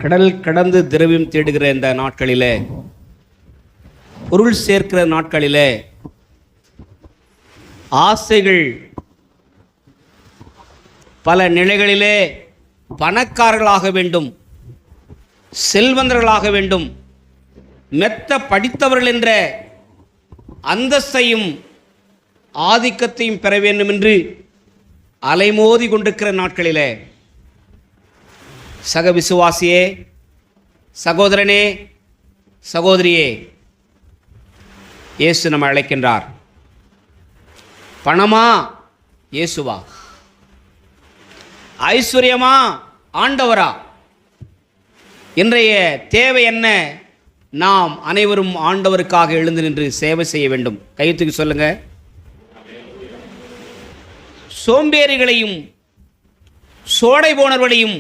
கடல் கடந்து திரவியம் தேடுகிற இந்த நாட்களிலே, பொருள் சேர்க்கிற நாட்களிலே, ஆசைகள் பல நிலைகளிலே பணக்காரர்களாக வேண்டும், செல்வந்தர்களாக வேண்டும், மெத்த படித்தவர்கள் என்ற அந்தஸ்தையும் ஆதிக்கத்தையும் பெற வேண்டும் என்று அலைமோதி கொண்டிருக்கிற நாட்களிலே, சக விசுவாசியே, சகோதரனே, சகோதரியே, இயேசு நம்ம அழைக்கின்றார். பணமா? இயேசுவா? ஐஸ்வர்யமா? ஆண்டவரா? இன்றைய தேவை என்ன? நாம் அனைவரும் ஆண்டவருக்காக எழுந்து நின்று சேவை செய்ய வேண்டும். கையெழுத்துக்கு சொல்லுங்க. சோம்பேறிகளையும் சோடை போனவர்களையும்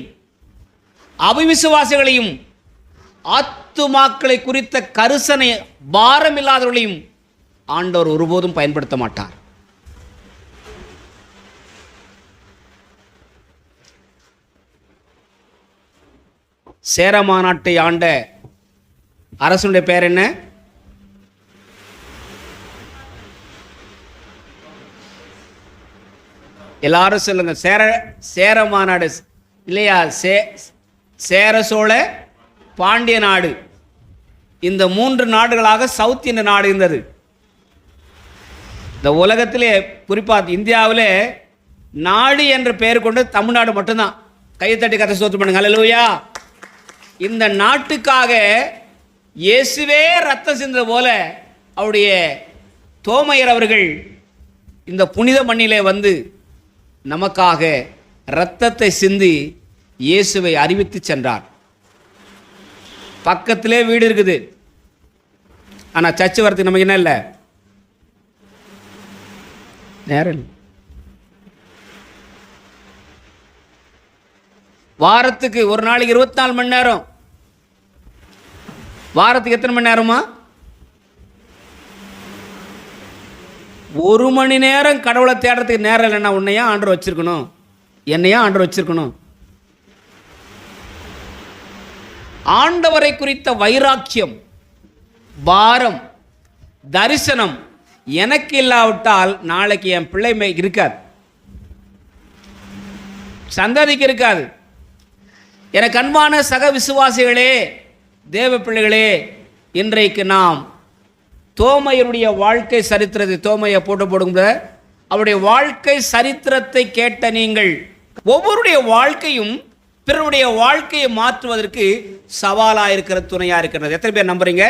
அவிசுவாசிகளையும் ஆத்துமாக்களை குறித்த கரிசனை பாரம் இல்லாதவர்களையும் ஆண்டவர் ஒருபோதும் பயன்படுத்த மாட்டார். சேர மாநாட்டை ஆண்ட அரசனுடைய பெயர் என்ன? எல்லாரும் சொல்லுங்க. சேர மாநாடு இல்லையா? சேர சோழ பாண்டிய நாடு, இந்த 3 நாடுகளாக சவுத் இந்திய நாடு இருந்தது. இந்த உலகத்திலே குறிப்பாக இந்தியாவிலே நாடு என்ற பெயர் கொண்டு தமிழ்நாடு மட்டும்தான். கையத்தட்டி கதை சோத்து பண்ணுங்க. அல்லேலூயா. இந்த நாட்டுக்காக இயேசுவே ரத்தம் சிந்தது போல அவருடைய தோமையர் அவர்கள் இந்த புனித மண்ணிலே வந்து நமக்காக இரத்தத்தை சிந்தி இயேசுவை அறிவித்து சென்றார். பக்கத்திலே வீடு இருக்குது, ஆனால் சர்ச்சு வரத்துக்கு நமக்கு என்ன இல்லை, நேரம். வாரத்துக்கு ஒரு நாளைக்கு 24 மணி நேரம். வாரத்துக்கு எத்தனை மணி நேரமா? 1 மணி நேரம் கடவுளை தேடுறதுக்கு நேரம் இல்லைன்னா உன்னையா ஆண்டவர் வச்சிருக்கணும், என்னையா ஆண்டவர் வச்சிருக்கணும்? ஆண்டவரை குறித்த வைராக்கியம், பாரம், தரிசனம் எனக்கு இல்லாவிட்டால் நாளைக்கு என் பிள்ளை இருக்காது, சந்ததிக்கு இருக்காது. எனக்கு அன்பான சக விசுவாசிகளே, தேவ பிள்ளைகளே, இன்றைக்கு நாம் தோமையருடைய வாழ்க்கை சரித்திரத்தை, தோமையை போடுங்க, அவருடைய வாழ்க்கை சரித்திரத்தை கேட்ட நீங்கள் ஒவ்வொருடைய வாழ்க்கையும் பிறருடைய வாழ்க்கையை மாற்றுவதற்கு சவாலாக இருக்கிற, துணையாக இருக்கிறது. எத்தனை பேர் நம்புறீங்க?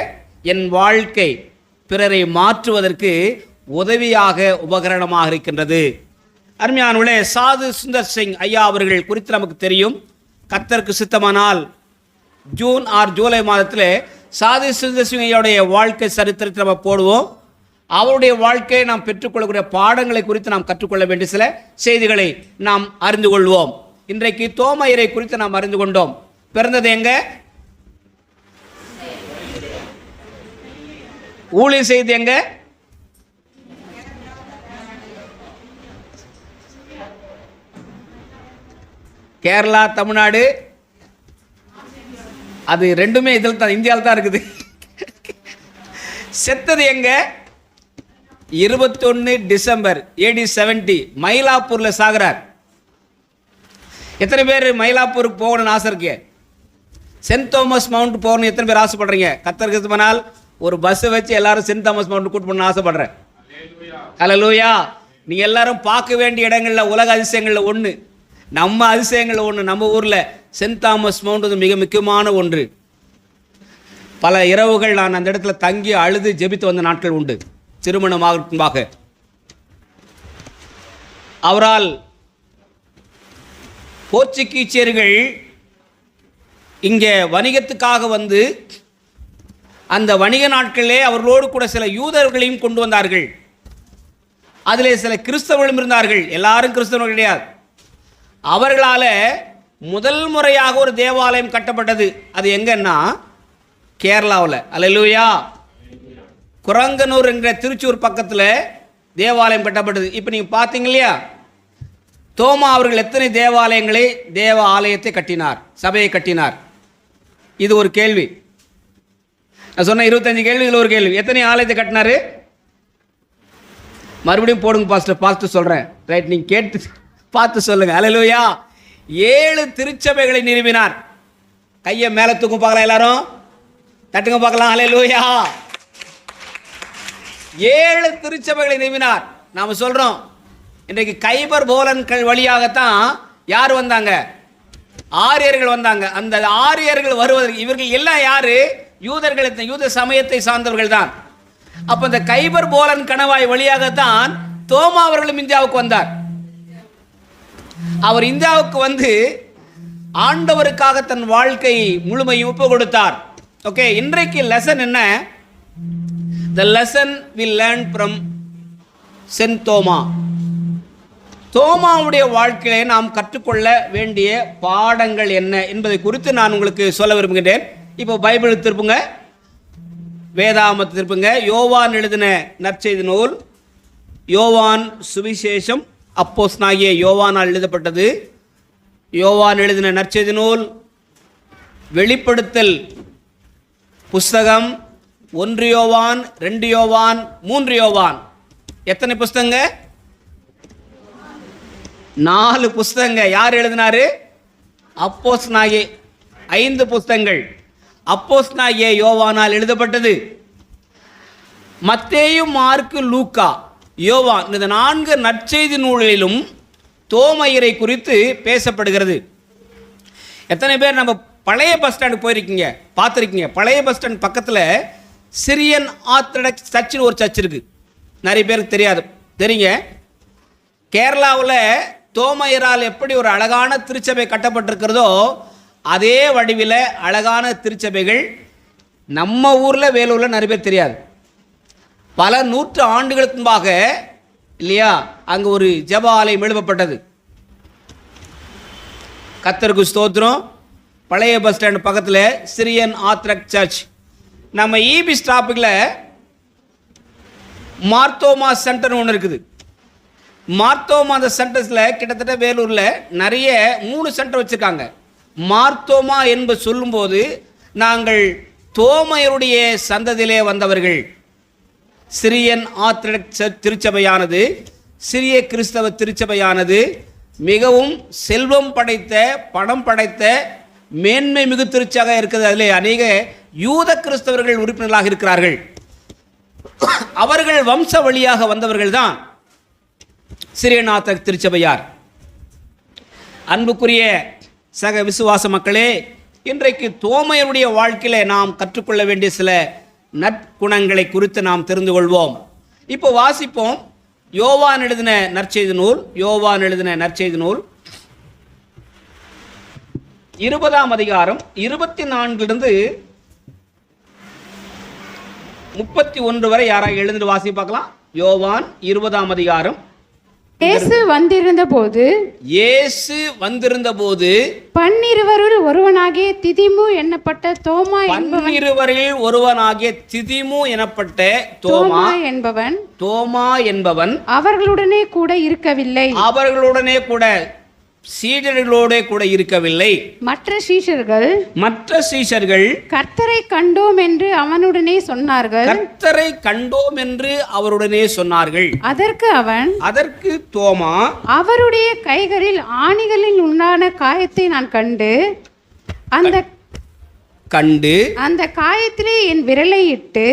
என் வாழ்க்கை பிறரை மாற்றுவதற்கு உதவியாக, உபகரணமாக இருக்கின்றது. அருமையானவர்களே, சாது சுந்தர் சிங் ஐயா அவர்கள் குறித்து நமக்கு தெரியும். கர்த்தருக்கு சித்தமானால் ஜூன் ஆர் ஜூலை மாதத்தில் சாது சுந்தர் சிங் ஐயாவுடைய வாழ்க்கை சரித்திரத்தை நம்ம போடுவோம். அவருடைய வாழ்க்கையை நாம் பெற்றுக்கொள்ளக்கூடிய பாடங்களை குறித்து நாம் கற்றுக்கொள்ள வேண்டிய சில செய்திகளை நாம் அறிந்து கொள்வோம். இன்றைக்கு தோமையரை குறித்து நாம் அறிந்து கொண்டோம். பிறந்தது எங்க? ஊழியர் செய்து எங்க? கேரளா, தமிழ்நாடு, அது ரெண்டுமே இதில் தான், இந்தியாவில் தான் இருக்குது. செத்தது எங்க? 21 டிசம்பர் AD 70 மயிலாப்பூரில் சாகிறார். எத்தனை பேர் மயிலாப்பூருக்கு போகணும்னு ஆசை இருக்கு? சென்ட் தாமஸ் மவுண்ட் போகணும்னு எத்தனை பேர் ஆசைப்படுறீங்க? கர்த்தருக்கு போனால் ஒரு பஸ்ஸை வச்சு எல்லாரும் சென்ட் தாமஸ் மவுண்ட் கூட்டு போகணும்னு ஆசைப்படுறேன். அல்லேலூயா. நீங்கள் எல்லாரும் பார்க்க வேண்டிய இடங்களில் உலக அதிசயங்களில் ஒன்று, நம்ம அதிசயங்களில் ஒன்று, நம்ம ஊரில் சென்ட் தாமஸ் மவுண்ட் மிக முக்கியமான ஒன்று. பல இரவுகள் நான் அந்த இடத்துல தங்கி அழுது ஜெபித்து வந்த நாட்கள் உண்டு. திருமணமாக அவரால் போர்ச்சுகீசியர்கள் இங்கே வணிகத்துக்காக வந்து அந்த வணிக நாட்களிலே அவர்களோடு கூட சில யூதர்களையும் கொண்டு வந்தார்கள். அதிலே சில கிறிஸ்தவர்களும் இருந்தார்கள். எல்லாரும் கிறிஸ்தவர்கள் கிடையாது. அவர்களால் முதல் முறையாக ஒரு தேவாலயம் கட்டப்பட்டது. அது எங்கன்னா கேரளாவில். அல்லேலூயா. குரங்கனூர் என்கிற திருச்சூர் பக்கத்தில் தேவாலயம் கட்டப்பட்டது. இப்போ நீங்கள் பார்த்தீங்க இல்லையா, தோமா அவர்கள் எத்தனை தேவாலயங்களை, தேவ ஆலயத்தை கட்டினார், சபையை கட்டினார். இது ஒரு கேள்வி. நான் சொன்ன 25 கேள்வி, இதில் ஒரு கேள்வி. எத்தனை ஆலயத்தை கட்டினாரு? மறுபடியும் போடுங்க பாஸ்டர், பார்த்து சொல்கிறேன். ரைட், நீங்கள் கேட்டு பார்த்து சொல்லுங்க. அல்லேலூயா. 7 திருச்சபைகளை நிறுவினார். கையை மேலே தூக்கும் பார்க்கலாம், எல்லாரும் தட்டுங்க பார்க்கலாம். அல்லேலூயா. 7 திருச்சபைகளை நிறுவினார். நாம் சொல்கிறோம் இன்றைக்கு கைபர் போலன்கள் வழியாகத்தான் யார் வந்தாங்க? ஆரியர்கள் வந்தாங்க. அந்த ஆரியர்கள் வருவதற்கு இவர்கள் எல்லாம் யாரு? யூதர்கள், யூத சமயத்தை சார்ந்தவர்கள் தான். அப்ப இந்த கைபர் போலன் கணவாய் வழியாகத்தான் தோமா அவர்களும் இந்தியாவுக்கு வந்தார். அவர் இந்தியாவுக்கு வந்து ஆண்டவருக்காக தன் வாழ்க்கை முழுமையும் ஒப்பு கொடுத்தார். ஓகே, இன்றைக்கு லெசன் என்ன? The lesson we learn from Saint Thoma. தோமாவுடைய வாழ்க்கையிலே நாம் கற்றுக்கொள்ள வேண்டிய பாடங்கள் என்ன என்பதை குறித்து நான் உங்களுக்கு சொல்ல விரும்புகின்றேன். இப்போ பைபிள் திருப்புங்க, வேதாமத்தை திருப்புங்க. யோவான் எழுதின நற்செய்தி நூல், யோவான் சுவிசேஷம் அப்போஸ்தலனாகிய யோவானால் எழுதப்பட்டது. யோவான் எழுதின நற்செய்தி நூல், வெளிப்படுத்தல் புஸ்தகம், 1 யோவான், 2 யோவான், 3 யோவான். எத்தனை புஸ்தகங்க? 4 புஸ்தகங்க. யார் எழுதினாரு? அப்போஸ்தலனாகிய 5 புஸ்தகங்கள் அப்போஸ்தலனாகிய யோவானால் எழுதப்பட்டது. மத்தேயு, மார்க்கு, லூக்கா, யோவான், இந்த 4 நற்செய்தி நூல்களிலும் தோமையரை குறித்து பேசப்படுகிறது. எத்தனை பேர் நம்ம பழைய பஸ் ஸ்டாண்டுக்கு போயிருக்கீங்க, பார்த்துருக்கீங்க? பழைய பஸ் ஸ்டாண்ட் பக்கத்தில் சிரியன் ஆர்த்தடாக்ஸ் சர்ச்சுன்னு ஒரு சர்ச் இருக்குது. நிறைய பேருக்கு தெரியாது, தெரியுங்க. கேரளாவில் தோமையரால் எப்படி ஒரு அழகான திருச்சபை கட்டப்பட்டிருக்கிறதோ அதே வடிவில் அழகான திருச்சபைகள் நம்ம ஊரில், வேலூரில் நிறைய பேர் தெரியாது. பல 100 ஆண்டுகளுக்கு முன்பாக இல்லையா அங்கே ஒரு ஜெப ஆலயம் எழுப்பப்பட்டது. கர்த்தருக்கு ஸ்தோத்திரம். பழைய பஸ் ஸ்டாண்ட் பக்கத்தில் சிரியன் ஆர்த்தடாக்ஸ் சர்ச். நம்ம ஈபி ஸ்டாப்புக்கில் மார்த்தோமா சென்டர்னு ஒன்று இருக்குது. மார்த்தோமா அந்த சென்டர்ஸில் கிட்டத்தட்ட வேலூரில் நிறைய 3 சென்டர் வச்சுருக்காங்க. மார்த்தோமா என்பது சொல்லும்போது நாங்கள் தோமையருடைய சந்ததியிலே வந்தவர்கள். சிரியன் ஆர்த்தடாக்ஸ் திருச்சபையானது, சிறிய கிறிஸ்தவ திருச்சபையானது மிகவும் செல்வம் படைத்த, பணம் படைத்த, மேன்மை மிகு திருச்சபையாக இருக்கிறது. அதிலே அநேக யூத கிறிஸ்தவர்கள் உறுப்பினர்களாக இருக்கிறார்கள். அவர்கள் வம்ச வழியாக வந்தவர்கள் தான் சிரியன் ஆர்த்தடாக்ஸ் திருச்சபையார். அன்புக்குரிய சக விசுவாச மக்களே, இன்றைக்கு தோமையருடைய வாழ்க்கையில் நாம் கற்றுக்கொள்ள வேண்டிய சில நற்குணங்களை குறித்து நாம் தெரிந்து கொள்வோம். இப்போ வாசிப்போம். யோவான் எழுதின நற்செய்தி நூல், யோவான் எழுதின நற்செய்தி நூல் 20ஆம் அதிகாரம் 24 31 வரை யாராக எழுந்து வாசி பார்க்கலாம். யோவான் 20ஆம் அதிகாரம். இயேசு வந்திருந்த போது பன்னிருவரில் ஒருவனாகிய திதிமு எனப்பட்ட தோமா என்பவன் அவர்களுடனே கூட இருக்கவில்லை. சீடர்களோட கூட இருக்கவில்லை. மற்ற சீஷர்கள் கர்த்தரை கண்டோம் என்று அவனுடனே சொன்னார்கள். அதற்கு தோமா, அவருடைய கைகளில் ஆணிகளில் உண்டான காயத்தை நான் கண்டு அந்த காயத்திலே என் விரலை இட்டு,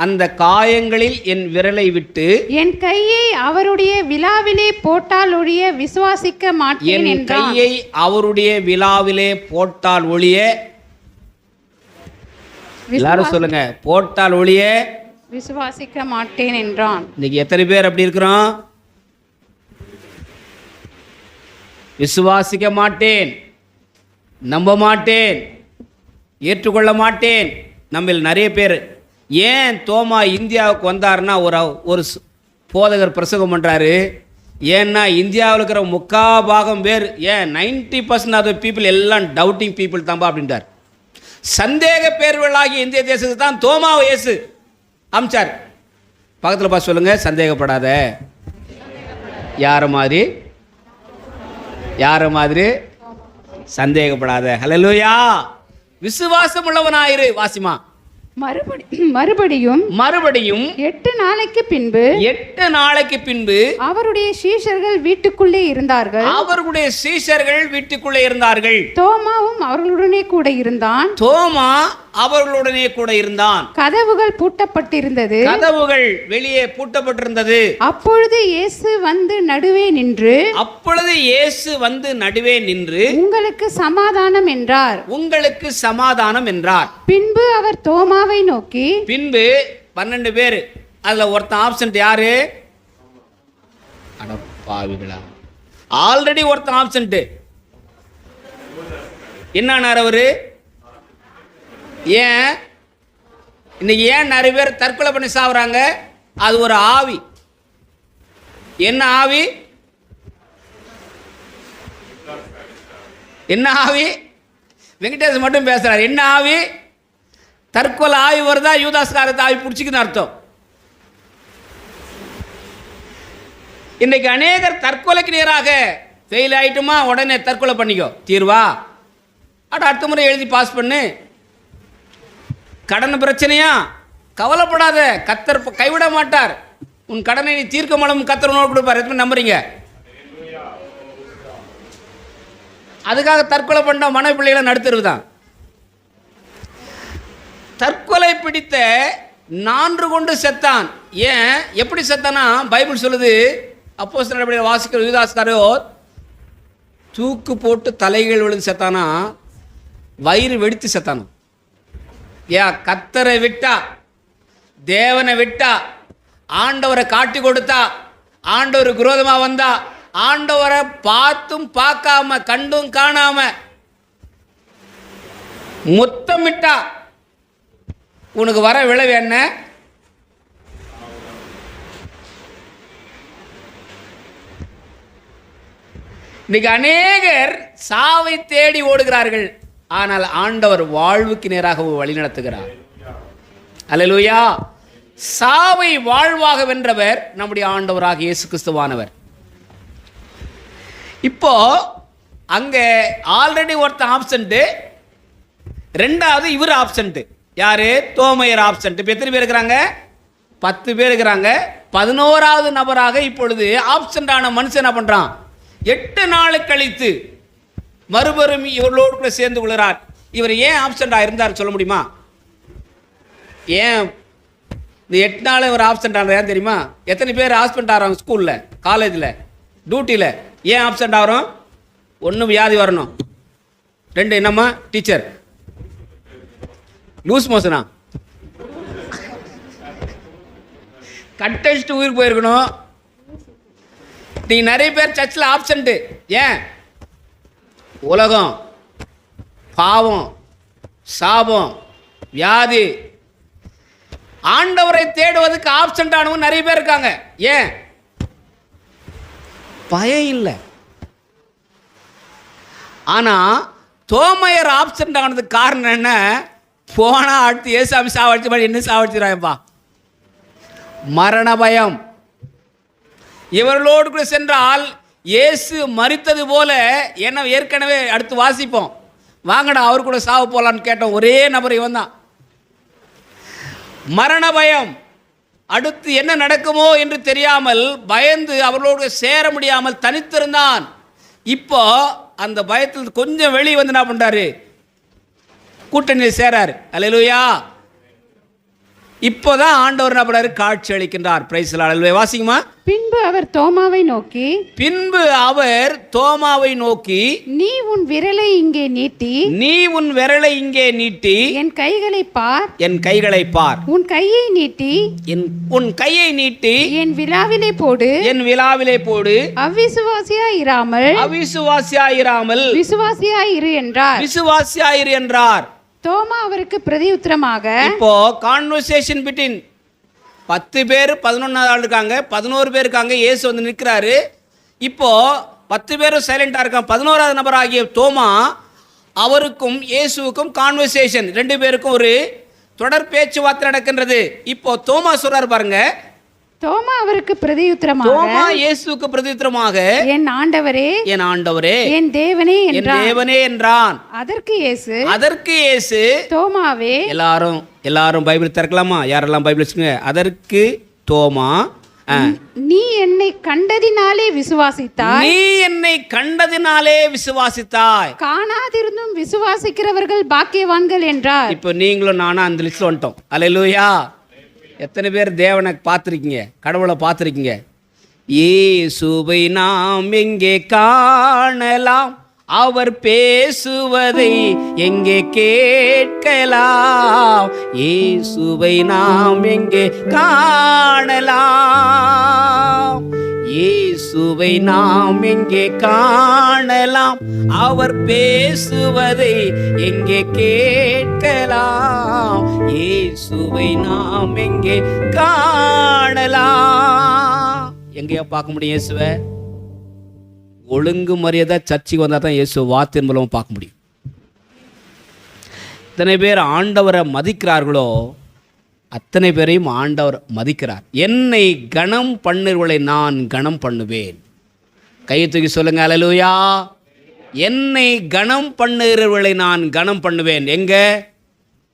அந்த காயங்களில் என் விரலை விட்டு என் கையை அவருடைய விலாவிலே போட்டால் ஒழிய விசுவாசிக்க மாட்டேன் என்றான். கையை அவருடைய விலாவிலே போட்டால் ஒழிய, எல்லாரும் சொல்லுங்க, போட்டால் ஒழிய விசுவாசிக்க மாட்டேன் என்றான். இன்னைக்கு எத்தனை பேர் அப்படி இருக்கிறோம்? விசுவாசிக்க மாட்டேன், நம்ப மாட்டேன், ஏற்றுக்கொள்ள மாட்டேன். நம்ம நிறைய பேர். ஏன் தோமா இந்தியாவுக்கு வந்தாருன்னா, ஒரு போதகர் பிரசங்கம் பண்ணுறாரு. ஏன்னா இந்தியாவில் இருக்கிற 3/4 பேர், ஏன் 90% ஆஃப் த பீப்புள் எல்லாம் டவுட்டிங் பீப்புள் தான்பா அப்படின்றார். சந்தேக பேர்களாகிய இந்திய தேசத்துக்கு தான் தோமாவை இயேசு அமிச்சார். பக்கத்தில் பார்த்து சொல்லுங்க, சந்தேகப்படாத. யார மாதிரி சந்தேகப்படாத. ஹல்லேலூயா. விசுவாசம் உள்ளவனாயிரு. வாசிமா. மறுபடியும் 8 நாளைக்கு பின்பு 8 நாளைக்கு பின்பு அவருடைய சீஷர்கள் வீட்டுக்குள்ளே இருந்தார்கள். அவர்களுடைய சீஷர்கள் வீட்டுக்குள்ளே இருந்தார்கள். தோமாவும் அவர்களுடனே கூட இருந்தான். தோமா அவர்களுடனே கூட இருந்தான். கதவுகள் பூட்டப்பட்டிருந்தது. கதவுகள் வெளியே பூட்டப்பட்டிருந்தது. அப்பொழுது இயேசு வந்து நடுவே நின்று உங்களுக்கு சமாதானம் என்றார். பின்பு அவர் தோமாவை நோக்கி, பின்பு 12 பேர், அதுல ஒருத்தன் ஆப்சன்ட். யாரு? அடப்பாவிகளா, ஆல்ரெடி ஒருத்தன் ஆப்சன்ட். என்னானார் அவரு? இன்னைக்கு ஏன் நிறைய பேர் தற்கொலை பண்ணி சாவுறாங்க? அது ஒரு ஆவி. என்ன ஆவி? வெங்கடேஷ் மட்டும் பேசுறாரு. என்ன ஆவி? தற்கொலை ஆவி வருதா? யூதாஸ்காரத்தை ஆவி பிடிச்சிக்குன்னு அர்த்தம். இன்னைக்கு அநேகர் தற்கொலைக்கு நேராக ஃபெயில் ஆயிட்டுமா, உடனே தற்கொலை பண்ணிக்கோ. தீர்வா? அடுத்த முறை எழுதி பாஸ் பண்ணு. கடன் பிரச்சனையா? கவலைப்படாத, கர்த்தர் கைவிட மாட்டார். உன் கடனை நீ தீர்க்க மூலம் கர்த்தர் உனக்கு கொடுப்பார். எத்தனை நம்புறீங்க? அதுக்காக தற்கொலை பண்ண மன பிள்ளைகளை நடுத்தருவு தான். தற்கொலை பிடித்த 4 கொண்டு செத்தான். ஏன், எப்படி செத்தானா? பைபிள் சொல்லுது, அப்போஸ்தலர் வாசிக்கிற யூதாஸ்காரியோத் தூக்கு போட்டு தலைகள் விழுந்து செத்தானா, வயிறு வெடித்து செத்தானா. கர்த்தரை விட்டா, தேவனை விட்டா, ஆண்டவரை காட்டி கொடுத்தா, ஆண்டவருக்கு விரோதமா வந்தா, ஆண்டவரை பார்த்தும் பார்க்காம கண்டும் காணாம முத்தமிட்டா, உனக்கு வர விளைவு என்ன? இன்னைக்கு அநேகர் சாவை தேடி ஓடுகிறார்கள். ஆனால் ஆண்டவர் வாழ்வுக்கு நேராக வழி நடத்துகிறார். அல்லேலூயா. சாவை வாழ்வாக வென்றவர் நம்முடைய ஆண்டவராக இயேசு கிறிஸ்துவானவர். இப்போ அங்க ஆல்ரெடி ஒருத்தன் ஆப்சன்ட், ரெண்டாவது இவர் ஆப்சன்ட். யாரு? தோமையர் ஆப்சன்ட். இப்போ எத்தனை பேர் இருக்கிறாங்க? 10 பேர் இருக்கிறாங்க. 11வது நபராக இப்பொழுது ஆப்சன்ட் ஆன மனுஷன் என்ன பண்றான்? 8 நாள் கழித்து மறுபுறம் இவர்களோடு கூட சேர்ந்து கொள்கிறார். இவர் ஏன் ஆப்சண்டா இருந்தார் சொல்ல முடியுமா? ஏன் இந்த 8 நாள் இவர் ஆப்சண்ட் ஆகிறார் தெரியுமா? எத்தனை பேர் ஆப்சண்ட் ஆகிறாங்க ஸ்கூலில், காலேஜில், டியூட்டியில்? ஏன் ஆப்சண்ட் ஆகிறோம்? 1 வியாதி வரணும், 2 என்னம்மா டீச்சர் லூஸ் மோஷனா, கட்டடிச்சுட்டு உயிர் போயிருக்கணும். நீ நிறைய பேர் சர்ச்சில் ஆப்சண்ட்டு. ஏன்? உலகம், பாவம், சாபம், வியாதி. ஆண்டவரை தேடுவதற்கு ஆப்சண்ட் ஆனவங்க நிறைய பேர் இருக்காங்க. ஏன்? பயம் இல்லை. ஆனா தோமையர் ஆப்சண்ட் ஆனதுக்கு காரணம் என்ன? போனா அடுத்து ஏசாமி சாவடிச்ச மாதிரி என்ன சாவடிச்சுறாயப்பா, மரண பயம். இவர்களோடு கூட சென்றால் இயேசு மரித்தது போல, என்ன ஏற்கனவே அடுத்து வாசிப்போம். வாங்கடா அவர் கூட சாவ போலான்னு கேட்டோம். ஒரே நபர் இவன் தான். மரண பயம். அடுத்து என்ன நடக்குமோ என்று தெரியாமல் பயந்து அவர்களோடு சேர முடியாமல் தனித்திருந்தான். இப்போ அந்த பயத்தில் கொஞ்சம் வெளியே வந்து என்ன பண்றாரு? கூட்டணியில் சேராரு. அல்லேலூயா. இப்போதான் ஆண்டவர் என்ன பண்றாரு? காட்சி அளிக்கின்றார். Price the Lord. வாசிங்கம்மா. பின்பு அவர் தோமாவை நோக்கி, நீ உன் விரலை இங்கே நீட்டி என் கைகளை பார். உன் கையை நீட்டி என் விலாவிலே போடு. அவிசுவாசியாயிராமல் விசுவாசியாயிரு என்றார். தோமா அவருக்கு பிரதியுத்தரமாக, இப்போ கான்வர்சேஷன் பிட்வீன் 10 பேர் 11வது ஆள் இருக்காங்க, 11 பேர் இருக்காங்க. இயேசு வந்து நிற்கிறாரு. இப்போ 10 பேரும் சைலண்டாக இருக்காங்க. 11வது நபர் ஆகிய தோமா, அவருக்கும் இயேசுவுக்கும் கான்வர்சேஷன், 2 பேருக்கும் ஒரு தொடர் பேச்சுவார்த்தை நடக்கின்றது. இப்போ தோமா சொல்றாரு பாருங்க, தோமா அவருக்கு பிரதியுத்தரமாக, தோமா இயேசுவுக்கு பிரதியுத்தரமாக, என் ஆண்டவரே, என் ஆண்டவரே, என் தேவனே என் என்றான். தேவனே என்றான். அதற்கு இயேசு, தோமாவே, எல்லாரும் பைபிள் திறக்கலாமா? யாரெல்லாம் பைபிள் வச்சுக்கோங்க. அதற்கு தோமா, நீ என்னை கண்டதினாலே விசுவாசித்தாய், நீ என்னை கண்டதினாலே விசுவாசித்தாய், காணாதிருந்தும் விசுவாசிக்கிறவர்கள் பாக்கியவான்கள் என்றார். இப்போ நீங்களும் நானும் அந்த லிஸ்ட்ல வந்துட்டோம். அல்லேலூயா. எத்தனை பேர் தேவனை பார்த்துருக்கீங்க, கடவுளை பார்த்துருக்கீங்க? இயேசுவை நாம் எங்கே காணலாம், அவர் பேசுவதை எங்கே கேட்கலாம், இயேசுவை நாம் எங்கே காணலாம், இயேசுவை நாம் எங்கே காணலாம், அவர் பேசுவதை எங்கே கேட்கலாம், இயேசுவை நாம் எங்கே காணலாம். எங்கேயா பார்க்க முடியும் இயேசுவை? ஒழுங்கு மரியாதை சர்ச்சைக்கு வந்தால் தான் இயேசு வார்த்தையின் மூலமாக பார்க்க முடியும். இத்தனை பேர் ஆண்டவரை மதிக்கிறார்களோ அத்தனை பேரையும் ஆண்டவர் மதிக்கிறார். என்னை கனம் பண்ணுவர்களை நான் கனம் பண்ணுவேன். கையை தூக்கி சொல்லுங்க, அல்லேலூயா. என்னை கனம் பண்ணுகிறவர்களை நான் கனம் பண்ணுவேன். எங்க?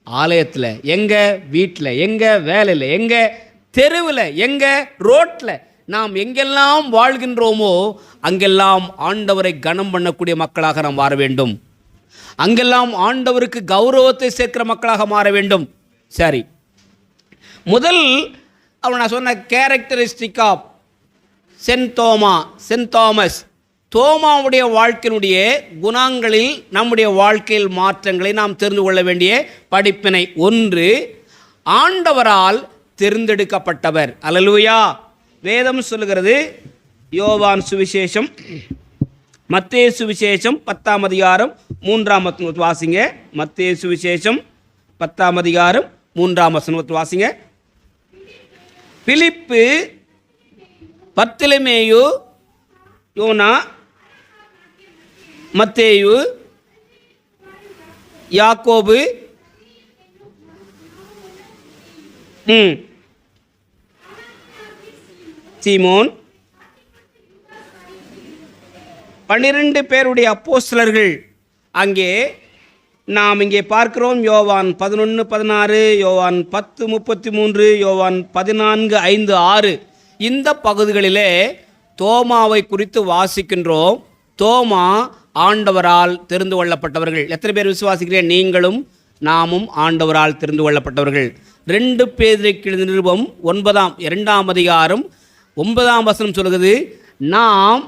ஆலயத்தில், எங்க வீட்டில், எங்க வேலையில், எங்க தெருவில், எங்க ரோட்டில், நாம் எங்கெல்லாம் வாழ்கின்றோமோ அங்கெல்லாம் ஆண்டவரை கனம் பண்ணக்கூடிய மக்களாக நாம் மாற வேண்டும். அங்கெல்லாம் ஆண்டவருக்கு கௌரவத்தை சேர்க்கிற மக்களாக மாற வேண்டும். சரி, முதல் நான் சொன்ன கேரக்டரிஸ்டிக் ஆஃப் சென்ட் தாமஸ், தோமாவுடைய வாழ்க்கையினுடைய குணங்களில் நம்முடைய வாழ்க்கையில் மாற்றங்களை நாம் தெரிந்து கொள்ள வேண்டிய படிப்பினை. ஒன்று, ஆண்டவரால் தேர்ந்தெடுக்கப்பட்டவர். அல்லேலூயா. வேதம் சொல்லுகிறது, யோவான் சுவிசேஷம், மத்தேயு சுவிசேஷம் 10ஆம் அதிகாரம் 3ஆம் வசனம் வாசிங்க. மத்தேயு சுவிசேஷம் 10ஆம் அதிகாரம் 3ஆம் வசனம் வாசிங்க. பிலிப்பு, பர்த்தலமேயு, யோனா, மத்தேயு, யாக்கோபு, சீமோன், 12 பேருடைய அப்போஸ்தலர்கள் அங்கே நாம் இங்கே பார்க்கிறோம். யோவான் 11:16, யோவான் 10:33, யோவான் 14:5-6 இந்த பகுதிகளிலே தோமாவை குறித்து வாசிக்கின்றோம். தோமா ஆண்டவரால் தெரிந்து கொள்ளப்பட்டவர்கள். எத்தனை பேர் விசுவாசிக்கிறேன்? நீங்களும் நாமும் ஆண்டவரால் தெரிந்து கொள்ளப்பட்டவர்கள். 2 பேதுரு நிருபம் 2ஆம் அதிகாரம் 9ஆம் வசனம் சொல்கிறது, நாம்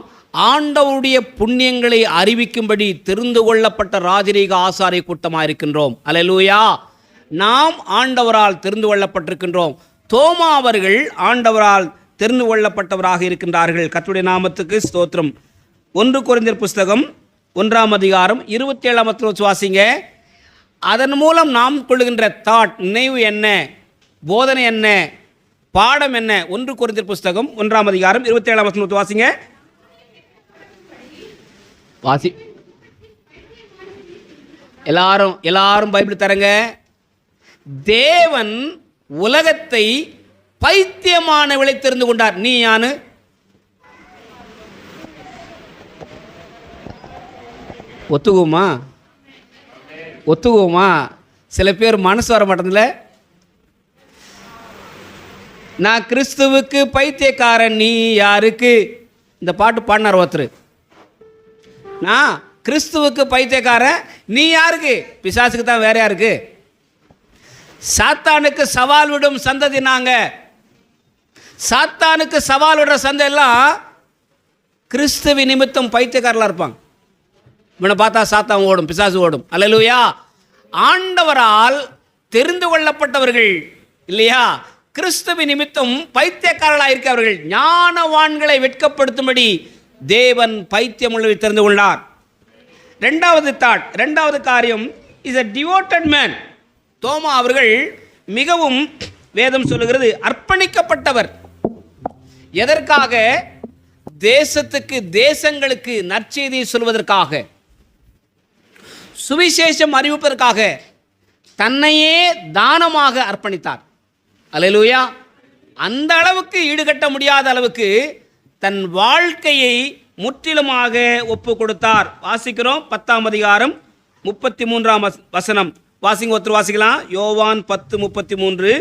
ஆண்டவருடைய புண்ணியங்களை அறிவிக்கும்படி தெரிந்து கொள்ளப்பட்ட ராஜரீக ஆசாரிய கூட்டமாக இருக்கின்றோம். அல்லேலூயா. நாம் ஆண்டவரால் தெரிந்து கொள்ளப்பட்டிருக்கின்றோம். தோமா அவர்கள் ஆண்டவரால் தெரிந்து கொள்ளப்பட்டவராக இருக்கின்றார்கள். கர்த்தருடைய நாமத்துக்கு ஸ்தோத்திரம். 1 கொரிந்தியர் புஸ்தகம் 1ஆம் அதிகாரம் 27ஆம் வசனம் வாசிங்க. அதன் மூலம் நாம் கொள்ளுகின்ற தாட், நினைவு என்ன, போதனை என்ன, பாடம் என்ன? 1 கொரிந்தியர் புஸ்தகம் 1ஆம் அதிகாரம் 27ஆம் வசனம் வாசிங்க. வாசி. எல்லாரும் பைபிள் தரங்க. தேவன் உலகத்தை பைத்தியமானவளை தெரிந்து கொண்டார். நீ யானு? ஒத்துக்குவோமா? சில பேர் மனசு வர மாட்டேங்கல. நான் கிறிஸ்துவுக்கு பைத்தியக்காரன், நீ யாருக்கு? இந்த பாட்டு பாடினார் ஒருத்தர். நான் கிறிஸ்துவுக்கு பைத்தியக்காரன், நீ யாருக்கு? பிசாசுக்கு தான். வேற யாருக்கு? சாத்தானுக்கு சவால் விடும் சந்ததி நாங்க. சாத்தானுக்கு சவால் விடுற சந்தை எல்லாம் கிறிஸ்துவ நிமித்தம் பைத்தியக்காரலாம் இருப்பாங்க. இவனை பார்த்தா சாத்தான் ஓடும், பிசாசு ஓடும். அல்லேலூயா. ஆண்டவரால் தெரிந்து கொள்ளப்பட்டவர்கள் இல்லையா, கிறிஸ்துவ நிமித்தம் பைத்தியக்காரர்களாக இருக்கிறவர்கள். ஞானவான்களை வெட்கப்படுத்தும்படி தேவன் பைத்தியமுள்ளவை தெரிந்து கொண்டார். இரண்டாவது காரியம் இஸ் a devoted man. தோமா அவர்கள் மிகவும், வேதம் சொல்லுகிறது, அர்ப்பணிக்கப்பட்டவர். எதற்காக? தேசத்துக்கு, தேசங்களுக்கு நற்செய்தியை சொல்வதற்காக, சுவிசேஷம் அறிவிப்பதற்காக தன்னையே தானமாக அர்ப்பணித்தார். அல்லேலூயா. அந்த அளவுக்கு ஈடுகட்ட முடியாத அளவுக்கு தன் வாழ்க்கையை முற்றிலுமாக ஒப்பு கொடுத்தார். வாசிக்கிறோம் 10ஆம் அதிகாரம் 33ஆம் வசனம். வாசிங்க, ஒருத்தர் வாசிக்கலாம். யோவான் 10:33.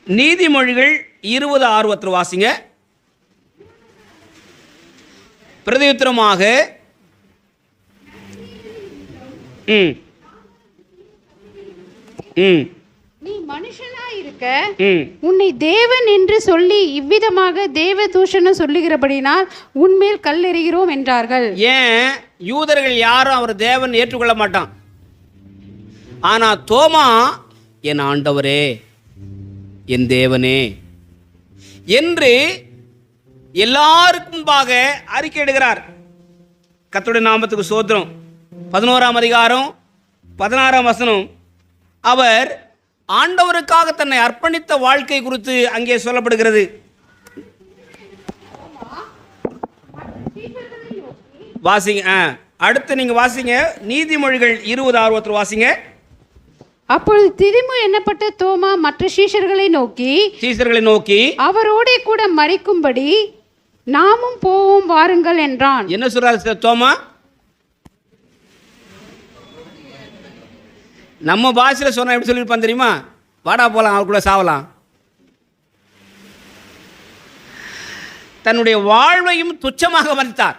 நீதிமொழிகள் 20:6 ஒருத்தர் வாசிங்க. பிரதியுத்தரமாக நீ மனுஷனாயிருக்க உன்னை தேவன் என்று சொல்லி இவ்விதமாக தேவ தூஷணம் சொல்லுகிறபடினால் உன்மேல் கல்லெறிகிறோம் என்றார்கள். ஏன் யூதர்கள் யாரும் அவர் தேவன் ஏற்றுக்கொள்ள மாட்டான். ஆனா தோமா என் ஆண்டவரே என் தேவனே என்று எல்லாருக்கும் முன்பாக அறிக்கையிடுகிறார். கர்த்தருடைய நாமத்துக்கு ஸ்தோத்திரம். 11ஆம் அதிகாரம் 16ஆம் வசனம். அவர் ஆண்டவருக்காக தன்னை அர்ப்பணித்த வாழ்க்கை குறித்து அங்கே சொல்லப்படுகிறது. வாசிங்க. அடுத்து நீங்க வாசிங்க நீதிமொழிகள் 20:6 ஒருத்தர் வாசிங்க. அப்பொழுது திதிமு எண்ணப்பட்ட தோமா மற்ற சீஷர்களை நோக்கி அவரோட கூட மரிக்கும்படி நாமும் போவோம் வாருங்கள் என்றான். என்ன சொல்றாரு தோமா? நம்ம பாஷையில் சொன்னா எப்படி சொல்லியிருப்பான் தெரியுமா? வாடா போலாம், அவர் கூட சாவலாம். தன்னுடைய வாழ்வையும் துச்சமாக மதித்தார்.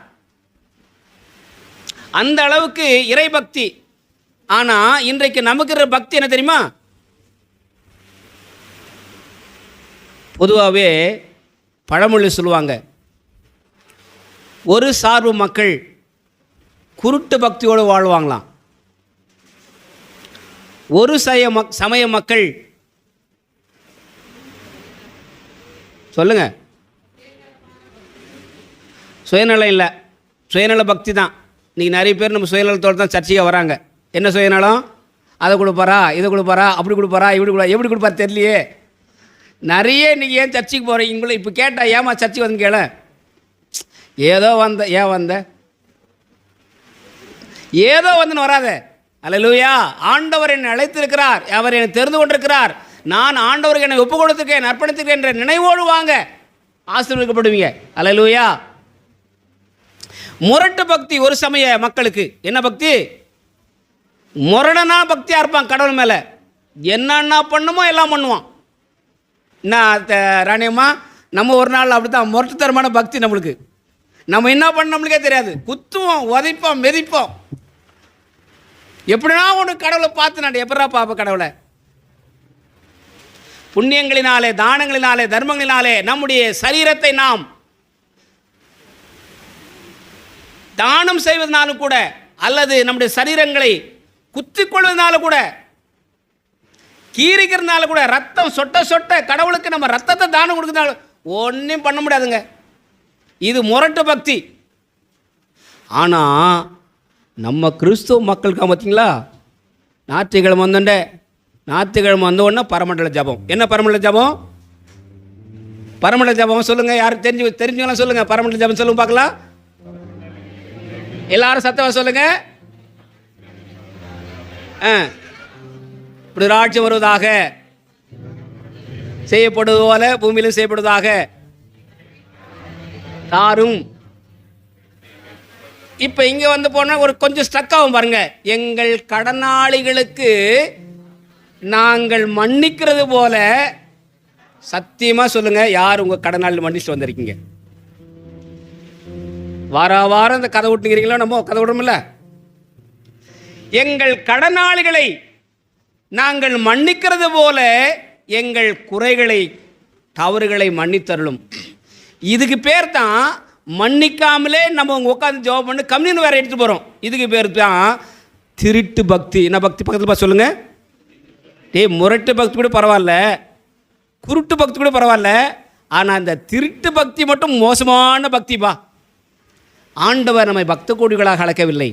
அந்த அளவுக்கு இறை பக்தி. ஆனா இன்றைக்கு நமக்கு இருக்கிற பக்தி என்ன தெரியுமா? பொதுவாகவே பழமொழி சொல்லுவாங்க, ஒரு சார்பு மக்கள் குருட்டு பக்தியோடு வாழ்வாங்களாம், ஒரு சமய மக்கள் சொல்லுங்க சுயநலம் இல்லை, சுயநல பக்தி தான். இன்றைக்கி நிறைய பேர் நம்ம சுயநலத்தோடு தான் சர்ச்சைக்கு வராங்க. என்ன சுயநலம்? அதை கொடுப்பாரா, இதை கொடுப்பாரா, அப்படி கொடுப்பாரா, எப்படி கொடுப்பார் தெரியலையே. நிறைய இன்றைக்கி ஏன் சர்ச்சைக்கு போகிறீங்க? உங்களை இப்போ கேட்டால் ஏமா சர்ச்சைக்கு வந்து கேள, ஏதோ வந்த ஏன் வந்த ஏதோ வந்துன்னு வராத. அல்லேலூயா. ஆண்டவர் என்னை அழைத்திருக்கிறார், அவர் என்னை தெரிந்து கொண்டிருக்கிறார், நான் ஆண்டவருக்கு என்னை ஒப்பு கொடுத்துருக்கேன், அர்ப்பணித்திருக்கேன் என்ற நினைவோடு வாங்க, ஆசீர்வதிக்கப்படுவீங்க. அல்லேலூயா. முரட்டு பக்தி ஒரு சமய மக்களுக்கு. என்ன பக்தி? முரடனா பக்தியாக இருப்பான் கடவுள் மேலே. என்னென்ன பண்ணுமோ எல்லாம் பண்ணுவான். என்ன ராணியம்மா, நம்ம ஒரு நாள் அப்படி தான் முரட்டுத்தரமான பக்தி நம்மளுக்கு. நம்ம என்ன பண்ண நம்மளுக்கே தெரியாது. குத்துவோம், உதைப்போம், மிதிப்போம். எப்படினா ஒன்று கடவுளை பார்த்து நான் எப்படா பார்ப்ப கடவுளை? புண்ணியங்களினாலே, தானங்களினாலே, தர்மங்களினாலே நம்முடைய சரீரத்தை நாம் தானம் செய்வதனாலும் கூட, அல்லது நம்முடைய சரீரங்களை குத்திக்கொள்வதனால கூட, கீரிக்கிறதுனால கூட, ரத்தம் சொட்ட சொட்ட கடவுளுக்கு நம்ம ரத்தத்தை தானம் கொடுக்கறதுனால ஒன்றும் பண்ண முடியாதுங்க. இது முரட்டு பக்தி. ஆனால் நம்ம கிறிஸ்துவ மக்களுக்கு பார்த்தீங்களா, ஞாயிற்றுக்கிழமை வந்த உடனே பரமண்டல ஜபம். என்ன பரமண்டல ஜபம்? பரமண்டல ஜபம் சொல்லுங்கள். யாரும் தெரிஞ்சவங்களாம் சொல்லுங்கள். பரமண்டல ஜபம் சொல்லுங்க பார்க்கலாம். எல்லாரும் சத்தமாக சொல்லுங்க. இப்படி ராட்சியம் வருவதாக, செய்யப்படுவது போல பூமியிலும் செய்யப்படுவதாக தாரும். இப்போ இங்கே வந்து போனால் ஒரு கொஞ்சம் ஸ்ட்ரக் ஆகும் பாருங்க. எங்கள் கடனாளிகளுக்கு நாங்கள் மன்னிக்கிறது போல. சத்தியமாக சொல்லுங்கள், யார் உங்கள் கடனாளி மன்னிச்சுட்டு வந்திருக்கீங்க? வாரம் இந்த கதை விட்டுங்கிறீங்களோ? நம்ம கதை விடுறோம்ல. எங்கள் கடனாளிகளை நாங்கள் மன்னிக்கிறது போல எங்கள் குறைகளை, தவறுகளை மன்னித்தருளும். இதுக்கு பேர் தான் மன்னிக்காமலே நம்ம உட்காந்து ஜெபம் பண்ணி கம்யூன் வேறு எடுத்துகிட்டு போகிறோம். இதுக்கு பேர் தான் திருட்டு பக்தி. என்ன பக்தி? பக்கத்தில் பார்த்து சொல்லுங்கள். முரட்டு பக்தி கூட பரவாயில்ல, குருட்டு பக்தி கூட பரவாயில்ல. ஆனால் இந்த திருட்டு பக்தி மட்டும் மோசமான பக்திப்பா. ஆண்டவர் நம்மை பக்த கோடிகளாக அழைக்கவில்லை,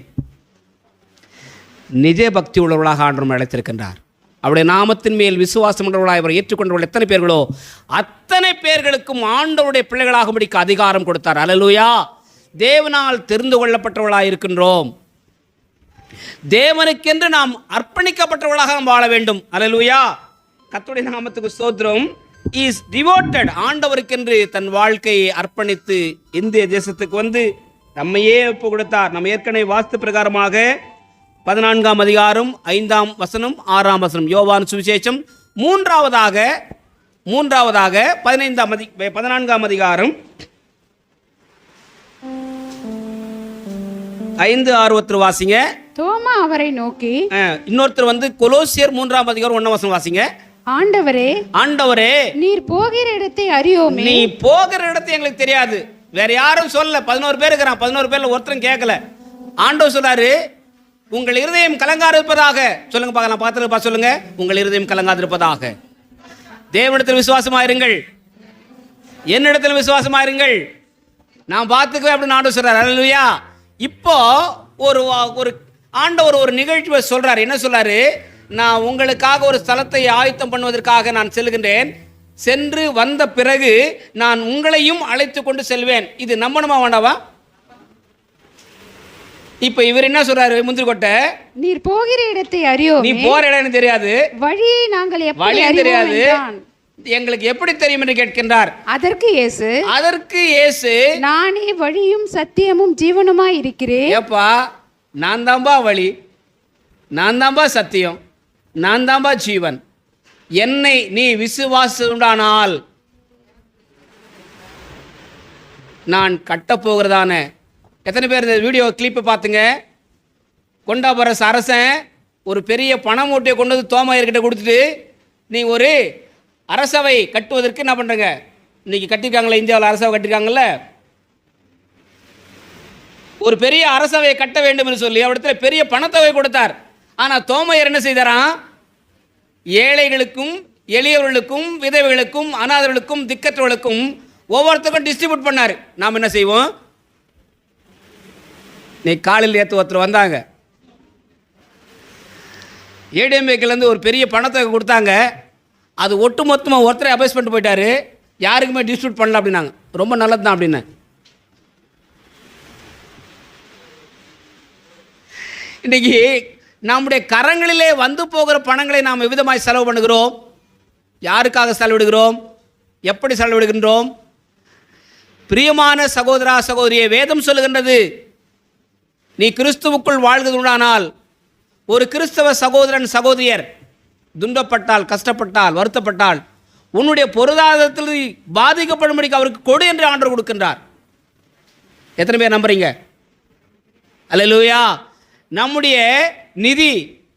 நிஜ பக்தி உள்ளவர்களாக ஆண்டவர் அழைத்திருக்கின்றார். அவருடைய நாமத்தின் மேல் விசுவாசம் உள்ளவர்களாக அவர் ஏற்றுக்கொண்டவர்கள் எத்தனை பேர்களோ அத்தனை பேர்களுக்கும் ஆண்டவருடைய பிள்ளைகளாகும்படிக்கு அதிகாரம் கொடுத்தார். அல்லேலூயா. தேவனால் தெரிந்து கொள்ளப்பட்டவர்களாக இருக்கின்றோம். தேவனுக்கென்று நாம் அர்ப்பணிக்கப்பட்டவர்களாக நாம் வாழ வேண்டும். அல்லேலூயா. கர்த்தருடைய நாமத்துக்கு ஸ்தோத்திரம். இஸ் டிவோட்டட், ஆண்டவருக்கென்று தன் வாழ்க்கையை அர்ப்பணித்து இந்திய தேசத்துக்கு வந்து நம்மையே ஒப்பு கொடுத்தார். நம்ம ஏற்கனவே வாஸ்து பிரகாரமாக 14ஆம் அதிகாரம் 5ஆம் வசனம் 6ஆம் வசனம், யோவான் சுவிசேஷம் மூன்றாவதாக 14ஆம் அதிகாரம் 5-6 வாசிங்க. தோமா அவரை நோக்கி, இன்னொருத்தர் வந்து கொலோசியர் 3ஆம் அதிகாரம் 1ஆம் வசனம் வாசிங்க. ஆண்டவரே நீர் போகிற இடத்தை அறியோமே. நீ போகிற இடத்தை எங்களுக்கு தெரியாது. வேற யாரும் சொல்லல. 11 பேர் இருக்கிறான். 11 பேர்ல ஒருத்தரும் கேட்கல. ஆண்டவர் சொல்றாரு, உங்கள் இருதயம் கலங்காதிருப்பதாக. சொல்லுங்க பார்க்கலாம், பார்த்து சொல்லுங்க. உங்கள் இருதயம் கலங்காதிருப்பதாக. தேவனிடத்தில் விசுவாசமாயிருங்கள், என்னிடத்தில் விசுவாசமாயிருங்கள், நான் பார்த்துக்குவேன் அப்படின்னு ஆண்டவர் சொல்றாரு. அல்லேலூயா. இப்போ ஒரு ஆண்டவர் ஒரு நிகழ்ச்சியை சொல்றாரு. என்ன சொல்றாரு? நான் உங்களுக்காக ஒரு ஸ்தலத்தை ஆயத்தம் பண்ணுவதற்காக நான் செல்கின்றேன். சென்று வந்த பிறகு நான் உங்களையும் அழைத்து கொண்டு செல்வேன். இது நம்பணுமா வேண்டாவா? இப்ப இவர் என்ன சொல்றாரு? முந்திரிக்கொட்டை, நீர் போகிற இடத்தை அறியோமே. நீ போற இடம் தெரியாது, வழியை நாங்கள் எப்படி தெரியாது, எங்களுக்கு எப்படி தெரியும் என்று கேட்கின்றார். அதற்கு இயேசு நானே வழியும் சத்தியமும் ஜீவனுமாய் இருக்கிறேன். ஏப்பா, நான் தான்பா வழி, நான் தான்பா சத்தியம், நான் தான்பா ஜீவன். என்னை நீ விசுவாசம் நான் கட்டப்போகிறதான. எத்தனை பேர் இந்த வீடியோ கிளிப்பை பார்த்துங்க? கொண்டாபரசு அரசன் ஒரு பெரிய பண மூட்டையை கொண்டு வந்து தோமாயர்கிட்ட கொடுத்துட்டு, நீ ஒரு அரசவை கட்டுவதற்கு என்ன பண்ணுறங்க? இன்றைக்கி கட்டியிருக்காங்களே, இந்தியாவில் அரசவை கட்டியிருக்காங்கல்ல, ஒரு பெரிய அரசவையை கட்ட வேண்டும் என்று சொல்லி அவரிடத்தில் பெரிய பணத்தொகை கொடுத்தார். ஆனால் தோமையர் என்ன செய்தாராம்? ஏழைகளுக்கும் எளியவர்களுக்கும் விதவைகளுக்கும் அநாதர்களுக்கும் திக்கற்றவர்களுக்கும் ஒவ்வொருத்தருக்கும் டிஸ்ட்ரிபியூட் பண்ணார். நாம் என்ன செய்வோம்? நீ காலையில் ஏற்று ஒருத்தர் வந்தாங்க, ஏடிஎம்ஏக்கிலேருந்து ஒரு பெரிய பணத்தொகை கொடுத்தாங்க. அது ஒட்டு மொத்தமாக ஒருத்தரை அபேஸ் பண்ணிட்டு போயிட்டாரு. யாருக்குமே டிஸ்ட்ரிபியூட் பண்ணல அப்படின்னாங்க. ரொம்ப நல்லது தான் அப்படின்னு. இன்றைக்கி நம்முடைய கரங்களிலே வந்து போகிற பணங்களை நாம் எவ்விதமாய் செலவு பண்ணுகிறோம்? யாருக்காக செலவிடுகிறோம்? எப்படி செலவிடுகின்றோம்? பிரியமான சகோதரா சகோதரியே, வேதம் சொல்லுகின்றது, நீ கிறிஸ்துவுக்குள் வாழ்வதுண்டானால், ஒரு கிறிஸ்தவ சகோதரன் சகோதரியர் துன்பப்பட்டால், கஷ்டப்பட்டால், வருத்தப்பட்டால், உன்னுடைய பொருளாதாரத்தில் பாதிக்கப்படும்படிக்கு அவருக்கு கொடு என்று ஆண்டவர் கொடுக்கின்றார். எத்தனை பேர் நம்புறீங்க? அல்லேலூயா. நம்முடைய நிதி,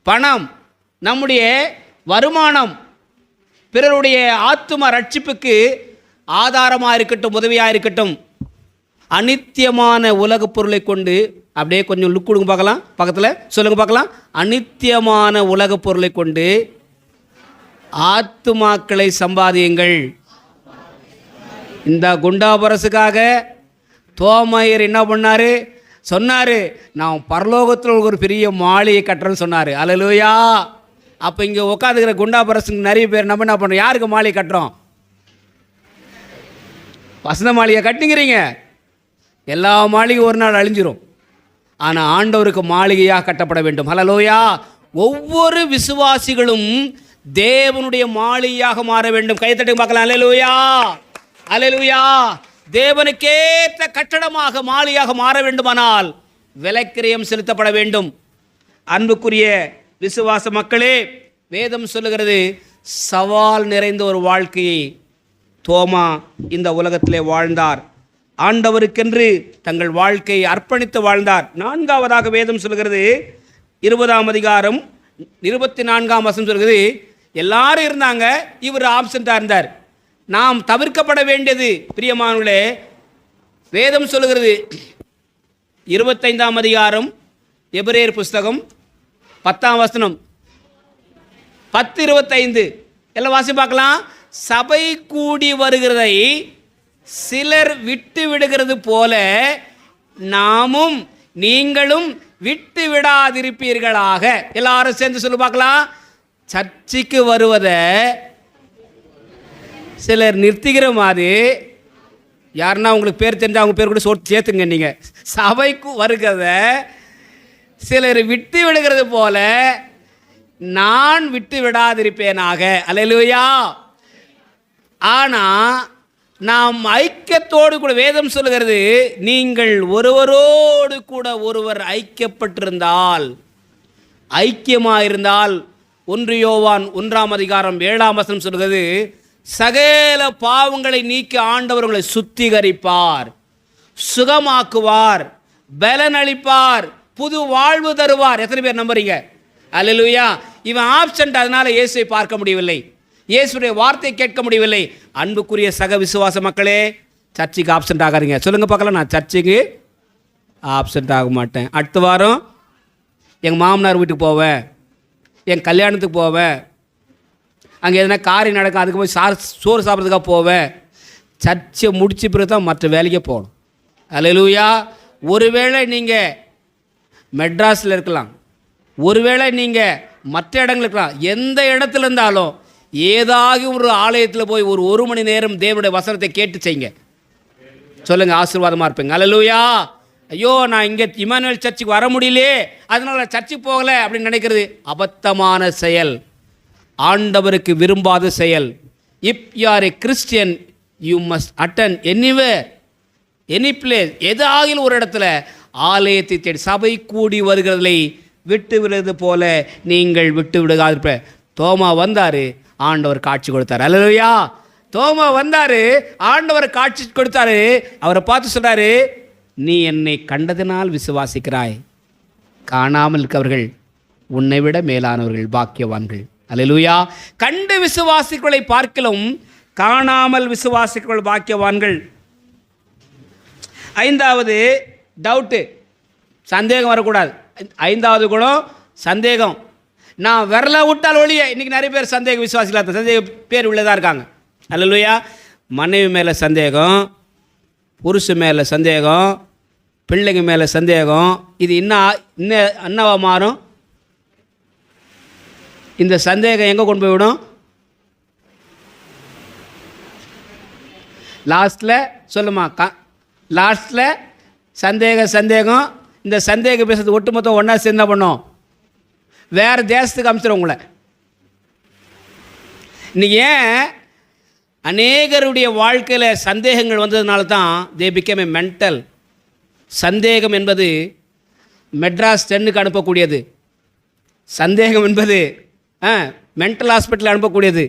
பணம், நம்முடைய வருமானம் பிறருடைய ஆத்தும ரட்சிப்புக்கு ஆதாரமாக இருக்கட்டும், உதவியாக இருக்கட்டும். அநித்தியமான உலகப் பொருளை கொண்டு அப்படியே கொஞ்சம் லுக் கொடுங்க பார்க்கலாம், பக்கத்தில் சொல்லுங்க பார்க்கலாம். அநித்தியமான உலகப் பொருளை கொண்டு ஆத்துமாக்களை சம்பாதியுங்கள். இந்த குண்டாபரசுக்காக தோமையர் என்ன பண்ணார்? சொன்னார், நான் பரலோகத்தில் ஒரு பெரிய மாளிகை கட்டுறேன்னு சொன்னார். அல்லேலூயா. அப்போ இங்கே உட்காந்துக்கிற குண்டாபரசுக்கு நிறைய பேர் நம்ம என்ன பண்ணுறோம்? யாருக்கு மாளிகை கட்டுறோம்? வசந்த மாளிகை கட்டுங்கிறீங்க. எல்லா மாளிகையும் ஒரு நாள் அழிஞ்சிரும். ஆனால் ஆண்டவருக்கு மாளிகையாக கட்டப்பட வேண்டும். அல்லேலூயா. ஒவ்வொரு விசுவாசிகளும் தேவனுடைய மாளிகையாக மாற வேண்டும். கைத்தட்டி பார்க்கலாம். அல்லேலூயா, அல்லேலூயா. தேவனுக்கேற்ற கட்டடமாக மாளிகையாக மாற வேண்டுமானால் விலைக்கிரயம் செலுத்தப்பட வேண்டும். அன்புக்குரிய விசுவாச மக்களே, வேதம் சொல்லுகிறது, சவால் நிறைந்த ஒரு வாழ்க்கையை தோமா இந்த உலகத்திலே வாழ்ந்தார். ஆண்டவருக்கென்று தங்கள் வாழ்க்கையை அர்ப்பணித்து வாழ்ந்தார். 4ஆவதாக வேதம் சொல்கிறது, 20ஆம் அதிகாரம் 24ஆம் வசனம் சொல்கிறது, எல்லாரும் இருந்தாங்க, இவர் ஆப்சென்ட்டாக இருந்தார். நாம் தவிர்க்கப்பட வேண்டியது பிரியமானவர்களே, வேதம் சொல்லுகிறது 25ஆம் அதிகாரம் எபிரேயர் புஸ்தகம் 10ஆம் வசனம் 10:25 எல்லாம் வாசி பார்க்கலாம். சபை கூடி வருகிறதை சிலர் விட்டு விடுகிறது போல நாமும் நீங்களும் விட்டு விடாதிருப்பீர்களாக. எல்லாரும் சேர்ந்து சொல்லி பார்க்கலாம். சர்ச்சைக்கு வருவதை சிலர் நிறுத்திக்கிற மாதிரி, யாருன்னா உங்களுக்கு பேர் தெரிஞ்சால் அவங்க பேர் கூட சேர்த்துங்க. நீங்கள் சபைக்கு வருகிறத சிலர் விட்டு விடுகிறது போல நான் விட்டு விடாதிருப்பேனாக. அல்லேலூயா. ஆனால் நாம் ஐக்கியத்தோடு கூட வேதம் சொல்லுகிறது, நீங்கள் ஒருவரோடு கூட ஒருவர் ஐக்கியப்பட்டிருந்தால், ஐக்கியமாக இருந்தால் 1 யோவான் 1:7 சொல்கிறது, சகல பாவங்களை நீக்கி ஆண்டவர்களை சுத்திகரிப்பார், சுகமாக்குவார், பலனளிப்பார், புது வாழ்வு தருவார். எத்தனை பேர் நம்புறீங்க? அல்லேலூயா. இவன் ஆப்சென்ட், அதனால இயேசுவை பார்க்க முடியவில்லை, இயேசுடைய வார்த்தை கேட்க முடியவில்லை. அன்புக்குரிய சக விசுவாச மக்களே, சர்ச்சுக்கு ஆப்சென்ட் ஆகாதீங்க. சொல்லுங்கள் பார்க்கலாம், நான் சர்ச்சுக்கு ஆப்சென்ட் ஆக மாட்டேன். அடுத்த வாரம் எங்கள் மாமனார் வீட்டுக்கு போவேன், என் கல்யாணத்துக்கு போவேன், அங்கே எதனா காரியம் நடக்கும், அதுக்கு போய் சோறு சாப்பிட்றதுக்காக போவேன். சர்ச்சை முடிச்ச பிறகு தான் மற்ற வேலைக்கே போகணும். அல்லேலூயா. ஒருவேளை நீங்கள் மெட்ராஸில் இருக்கலாம், ஒருவேளை நீங்கள் மற்ற இடங்கள் இருக்கலாம், எந்த இடத்துல இருந்தாலும் ஏதாவது ஒரு ஆலயத்தில் போய் ஒரு மணி நேரம் தேவனுடைய வசனத்தை கேட்டு செய்யுங்க. சொல்லுங்கள், ஆசீர்வாதமாக இருப்பீங்க. அல்லேலூயா. ஐயோ, நான் இங்கே இமானுவேல் சர்ச்சுக்கு வர முடியலையே, அதனால் சர்ச்சுக்கு போகலை அப்படின்னு நினைக்கிறது அபத்தமான செயல், ஆண்டவருக்கு விரும்பாத செயல். If you are a Christian, you must attend anywhere, any place. எதாகிலும் ஒரு இடத்துல ஆலயத்தை தேடி சபை கூடி வருகிறதை விட்டு விடுறது போல நீங்கள் விட்டு விடுகாது. தோமா வந்தார், ஆண்டவர் காட்சி கொடுத்தார். அல்லேலூயா. தோமா வந்தார், ஆண்டவர் காட்சி கொடுத்தாரு. அவரை பார்த்து சொல்றாரு, நீ என்னை கண்டதினால் விசுவாசிக்கிறாய், காணாமல் இருக்கவர்கள் உன்னை விட மேலானவர்கள், பாக்கியவான்கள். அல்லேலூயா. கண்டு விசுவாசிகளை பார்க்கலும் காணாமல் விசுவாசிகள் பாக்கியவான்கள். 5வது டவுட்டு, சந்தேகம் வரக்கூடாது. 5வது குணம் சந்தேகம். நான் விரல விட்டால் ஒழிய, இன்றைக்கி நிறைய பேர் சந்தேக விசுவாசிகளாக சந்தேக பேர் உள்ளதாக இருக்காங்க. அல்லேலூயா. மனைவி மேலே சந்தேகம், புருஷன் மேலே சந்தேகம், பிள்ளைங்க மேலே சந்தேகம். இது இன்னும் என்னவா மாறும்? இந்த சந்தேகம் எங்கே கொண்டு போய் விடும்? லாஸ்ட்டில் சொல்லுமா, லாஸ்ட்டில் சந்தேகம். இந்த சந்தேகம் பேசுறது ஒட்டுமொத்தம் ஒன்றா சேர்ந்து என்ன பண்ணோம்? வேறு தேசத்துக்கு அனுப்பிச்சிடும் உங்களை. இன்னைக்கு ஏன் அநேகருடைய வாழ்க்கையில் சந்தேகங்கள் வந்ததுனால தான் தே பிகேம் ஏ மென்டல். சந்தேகம் என்பது மெட்ராஸ் 10க்கு அனுப்பக்கூடியது. சந்தேகம் என்பது மென்டல் ஹாஸ்பிட்டல் அனுப்பக்கூடியது.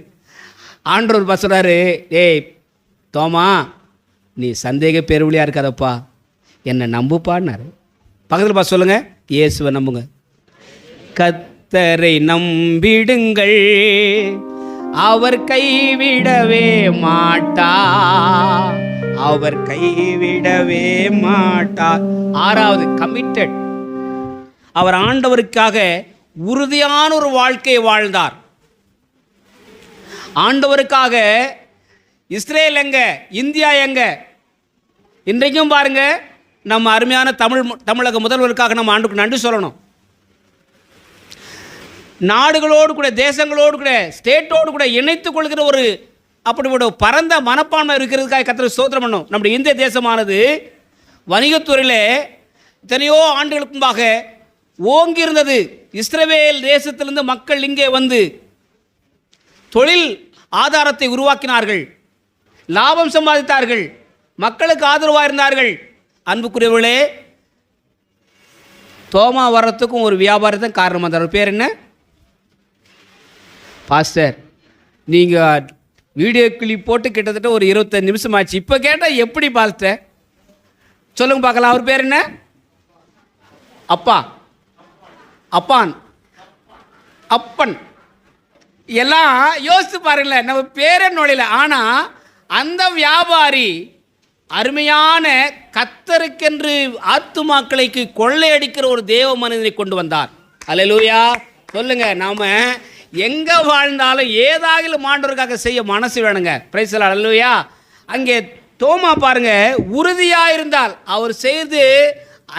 ஆண்டவர் சொல்கிறாரு, ஏய் தோமா, நீ சந்தேக பெருவழியாக இருக்காதப்பா, என்னை நம்புப்பான்னாரு. பக்கத்தில் பார்த்து சொல்லுங்கள், இயேசுவை நம்புங்க. கர்த்தரை நம்பிடுங்கள், அவர் கைவிடவே மாட்டார், அவர் கைவிடவே மாட்டார். 6வது கமிட்டட். அவர் ஆண்டவருக்காக உறுதியான ஒரு வாழ்க்கையை வாழ்ந்தார். ஆண்டவருக்காக இஸ்ரேல் எங்க, இந்தியா எங்க? இன்றைக்கும் பாருங்க, நம்ம அருமையான தமிழக முதல்வருக்காக நம்ம ஆண்டுக்கு நன்றி சொல்லணும். நாடுகளோடு கூட, தேசங்களோடு கூட, ஸ்டேட்டோடு கூட இணைத்துக் கொள்கிற ஒரு அப்படி ஒரு பரந்த மனப்பான்மை இருக்கிறதுக்காக கர்த்தருக்கு ஸ்தோத்திரம் பண்ணணும். நம்முடைய இந்திய தேசமானது வணிகத்துறையில் எத்தனையோ ஆண்டுகளுக்கு முன்பாக ஓங்கி இருந்தது. இஸ்ரவேல் தேசத்திலிருந்து மக்கள் இங்கே வந்து தொழில் ஆதாரத்தை உருவாக்கினார்கள், லாபம் சம்பாதித்தார்கள், மக்களுக்கு ஆதரவாக இருந்தார்கள். அன்புக்குரியவர்களே, தோமா வர்றதுக்கும் ஒரு வியாபாரத்தை காரணம் வந்தார். பேர் என்ன? பாஸ்டர், நீங்கள் வீடியோ கிளிப் போட்டு கிட்டத்தட்ட ஒரு 25 நிமிஷம் ஆச்சு, இப்போ கேட்டால் எப்படி பாஸ்டர் சொல்லுங்க பார்க்கலாம். அவர் பேர் என்ன? அப்பான், அப்பன். எல்லாம் யோசித்து பாருங்களேன், நம்ம பேரை நுழையில. ஆனால் அந்த வியாபாரி அருமையான கர்த்தருக்கென்று ஆத்துமாக்களுக்கு கொள்ளையடிக்கிற ஒரு தேவ மனிதனை கொண்டு வந்தார். அல்லேலூயா. சொல்லுங்க, நாம எங்கே வாழ்ந்தாலும் ஏதாகிலும் ஆண்டவருக்காக செய்ய மனசு வேணுங்க. Praise the Lord. அல்லேலூயா. அங்கே தோமா பாருங்க, உறுதியாக இருந்தால் அவர் செய்து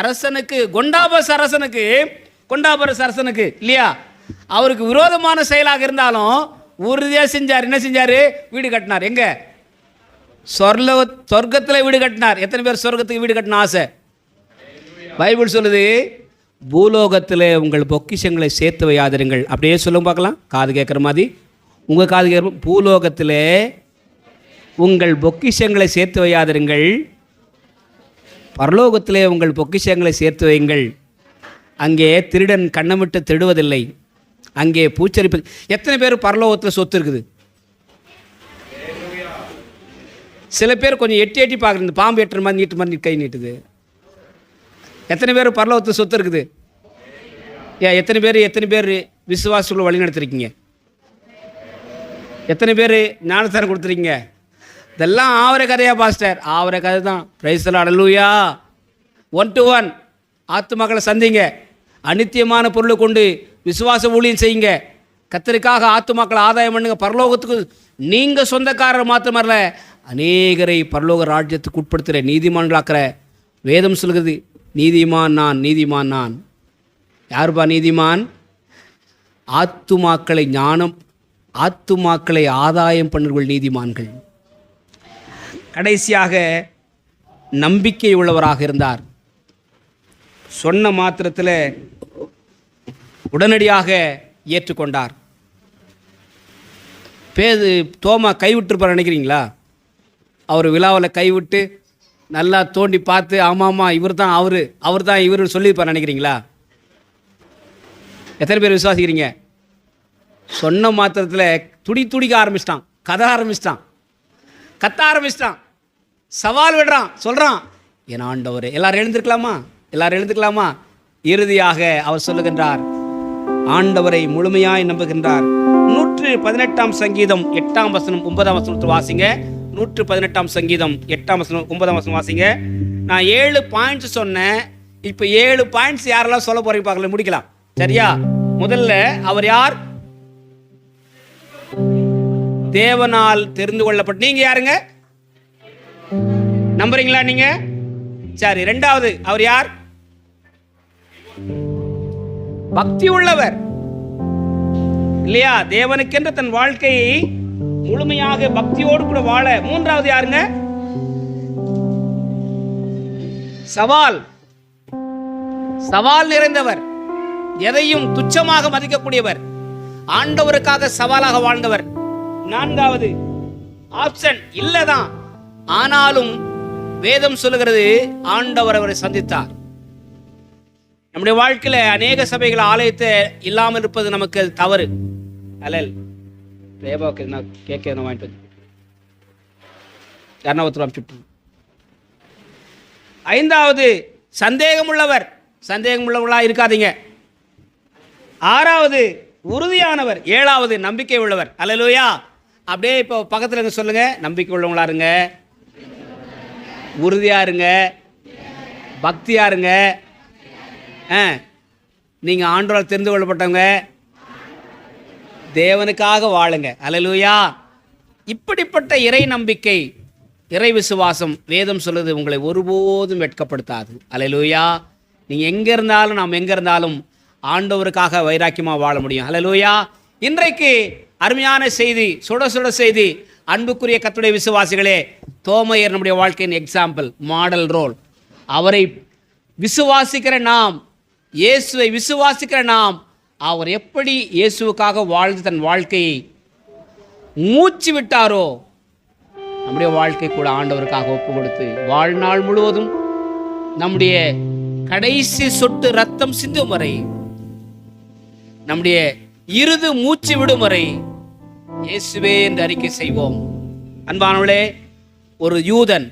அரசனுக்கு, கொண்டாபஸ் அரசனுக்கு இல்லையா, அவருக்கு விரோதமான செயலாக இருந்தாலும் உறுதியாக செஞ்சார். என்ன செஞ்சார்? வீடு கட்டினார். எங்க? சொர்க்கத்தில் வீடு கட்டினார். எத்தனை பேர் சொர்க்கத்துக்கு வீடு கட்டின ஆசை? பைபிள் சொல்லுது, பூலோகத்தில் உங்கள் பொக்கிஷங்களை சேர்த்து வையாதிருங்கள். அப்படியே சொல்லும் பார்க்கலாம், காது கேட்குற மாதிரி. உங்கள் காது கேட்குற, பூலோகத்தில் உங்கள் பொக்கிஷங்களை சேர்த்து வையாதிருங்கள், பரலோகத்திலே உங்கள் பொக்கிஷங்களை சேர்த்து வையுங்கள். அங்கே திருடன் கண்ணமிட்டு திருடுவதில்லை, அங்கே பூச்சரிப்பு. எத்தனை பேர் பரலோகத்தில் சொத்து இருக்குது? சில பேர் கொஞ்சம் எட்டி எட்டி பார்க்குறது, இந்த பாம்பு எட்டுற மாதிரி நீட்டு மாதிரி கை நீட்டுது. எத்தனை பேர் பரலோகத்தில் சொத்து இருக்குது? எத்தனை பேர் விசுவாசங்களை வழி நடத்திருக்கீங்க? எத்தனை பேர் ஞானஸ்தானம் கொடுத்துருக்கீங்க? இதெல்லாம் ஆவர கதையா பாஸ்டர்? ஆவர கதை தான். Price the Lord, hallelujah. 1 to 1 ஆத்துமாக்களை சந்திங்க, அநித்தியமான பொருளை கொண்டு விசுவாச ஊழியம் செய்யுங்க, கர்த்தருக்காக ஆத்துமாக்களை ஆதாயம் பண்ணுங்க. பரலோகத்துக்கு நீங்கள் சொந்தக்காரர் மாத்திரமல்ல, அநேகரை பரலோக ராஜ்யத்துக்கு உட்படுத்துகிற நீதிமான்களாக்கிற வேதம் சொல்கிறது. நீதிமான் நான், நீதிமான் நான். யாருப்பா நீதிமான்? ஆத்துமாக்களை ஞானம், ஆத்துமாக்களை ஆதாயம் பண்ணுங்கள் நீதிமான்கள். கடைசியாக நம்பிக்கை உள்ளவராக இருந்தார். சொன்ன மாத்திரத்தில் உடனடியாக ஏற்றுக்கொண்டார். தோமா கைவிட்டுருப்பார் நினைக்கிறீங்களா? அவர் விழாவில் கைவிட்டு நல்லா தோண்டி பார்த்து ஆமாம்மா இவர் தான் இவர் சொல்லியிருப்பார் நினைக்கிறீங்களா? எத்தனை பேர் விசுவாசிக்கிறீங்க? சொன்ன மாத்திரத்தில் துடிக்க ஆரம்பிச்சிட்டான், கத்த ஆரம்பிச்சிட்டான், சவால் விடுறான், சொல்கிறான், என் ஆண்டவரே. எல்லாரும் எழுந்திருக்கலாமா? இறுதியாக அவர் சொல்லுகின்றார், ஆண்டவரை முழுமையாய் நம்புகின்றார். 118 சங்கீதம் 8 வசனம் 9 வசனத்தில் வாசிங்க. 118 சங்கீதம் 8 9 வாசிங்க. நான் 7 பாயிண்ட்ஸ் சொன்னேன். இப்போ 7 பாயிண்ட்ஸ் யாரெல்லாம் சொல்ல போறீங்க பார்க்கல, முடிக்கலாம். சரியா? முதல்ல அவர் யார்? தேவனால் தெரிந்து கொள்ளப்பட்ட. நீங்க யாருங்க? நம்புறீங்களா நீங்க? சரி. இரண்டாவது, அவர் யார்? பக்தி உள்ளவர் இல்லையா? தேவனுக்கென்று தன் வாழ்க்கையை முழுமையாக பக்தியோடு கூட வாழ. மூன்றாவது யாருங்க? சவால் நிறைந்தவர், எதையும் துச்சமாக மதிக்கக்கூடியவர், ஆண்டவருக்காக சவாலாக வாழ்ந்தவர். நான்காவது ஆப்ஷன் இல்லதான், ஆனாலும் வேதம் சொல்லுகிறது ஆண்டவர் அவரை சந்தித்தார். நம்முடைய வாழ்க்கையில அநேக சபைகள் ஆலயத்தை இல்லாமல் இருப்பது நமக்கு தவறு. அல்லல் கேட்க வாங்கிட்டு ஐந்தாவது சந்தேகமுள்ளவர்களா இருக்காதீங்க. ஆறாவது உறுதியானவர். ஏழாவது நம்பிக்கை உள்ளவர். அல்லேலூயா. அப்படியே இப்போ பக்கத்தில் சொல்லுங்க, நம்பிக்கை உள்ளவங்களா இருங்க, உறுதியா இருங்க, பக்தியா இருங்க. நீங்க ஆண்டவரால் தெரிந்து கொள்ளப்பட்டவங்க, தேவனுக்காக வாழுங்க. அல்லேலூயா. இப்படிப்பட்ட இறை நம்பிக்கை, இறை விசுவாசம், வேதம் சொல்லுது, உங்களை ஒருபோதும் வெட்கப்படுத்தாது. அல்லேலூயா. நீங்க எங்க இருந்தாலும், நாம் எங்க இருந்தாலும் ஆண்டவருக்காக வைராக்கியமாக வாழ முடியும். அல்லேலூயா. இன்றைக்கு அருமையான செய்தி, சுட செய்தி. அன்புக்குரிய கர்த்தருடைய விசுவாசிகளே, தோமையர் நம்முடைய வாழ்க்கையின் எக்ஸாம்பிள், மாடல் ரோல். அவரை விசுவாசிக்கிற நாம், இயேசுவை விசுவாசிக்கிற நாம், அவர் எப்படி இயேசுவுக்காக வாழ்ந்து தன் வாழ்க்கையை மூச்சு விட்டாரோ, நம்முடைய வாழ்க்கை கூட ஆண்டவருக்காக ஒப்பு கொடுத்து வாழ்நாள் முழுவதும் நம்முடைய கடைசி சொட்டு ரத்தம் சிந்தும் வரை, நம்முடைய இறுதி மூச்சு விடும் வரை இயேசுவே என்று அறிக்கை செய்வோம். அன்பானவர்களே, ஒரு யூதன்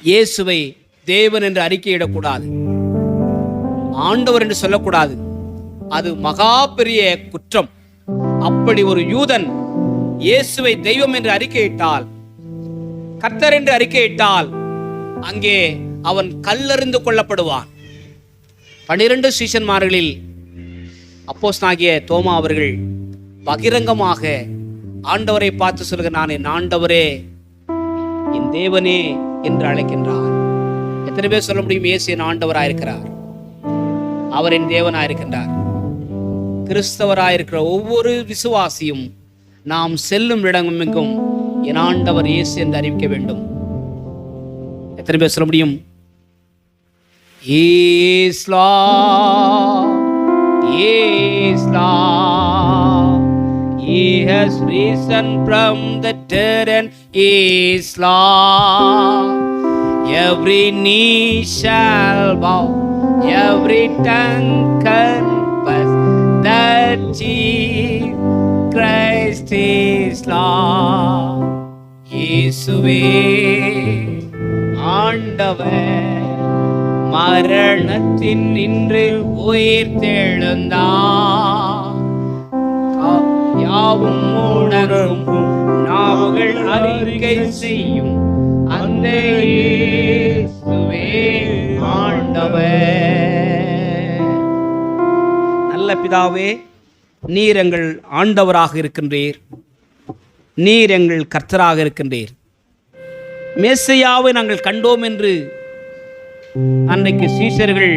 இயேசுவை தேவன் என்று அறிக்கையிடக்கூடாது, ஆண்டவர் என்று சொல்லக்கூடாது. அது மகா பெரிய குற்றம். அப்படி ஒரு யூதன் இயேசுவை தெய்வம் என்று அறிக்கையிட்டால், கர்த்தர் என்று அறிக்கையிட்டால், அங்கே அவன் கல்லெறிந்து கொள்ளப்படுவான். 12 சீஷன்மார்களில் அப்போஸ்தலனாகிய தோமா அவர்கள் பகிரங்கமாக ஆண்டவரை பார்த்து சொல்லுங்க, நான் என் ஆண்டவரே, என் தேவனே என்று அழைக்கின்றார். எத்தனை பேர் சொல்ல முடியும், இயேசு என் ஆண்டவராயிருக்கிறார், அவர் என் தேவனாயிருக்கின்றார்? கிறிஸ்தவராயிருக்கிற ஒவ்வொரு விசுவாசியும் நாம் செல்லும் இடமெங்கும் என் ஆண்டவர் இயேசு என்று அறிவிக்க வேண்டும். எத்தனை பேர் சொல்ல முடியும்? He is Lord, He is Lord. He has risen from the dead and He is Lord. Every knee shall bow, every tongue confess that Jesus Christ is Lord. இயேசுவே ஆண்டவர், மரணத்தின் நின்று உயிர் தெழுந்தார். யாவும் உணரும் நாவுகள் அறிக்கை செய்யும் அந்த இயேசுவே ஆண்டவர். நல்ல பிதாவே, நீர் எங்கள் ஆண்டவராக இருக்கின்றீர், நீர் எங்கள் கர்த்தராக இருக்கின்றீர். மேசையாவை நாங்கள் கண்டோம் என்று அன்றைக்கு சீஷர்கள்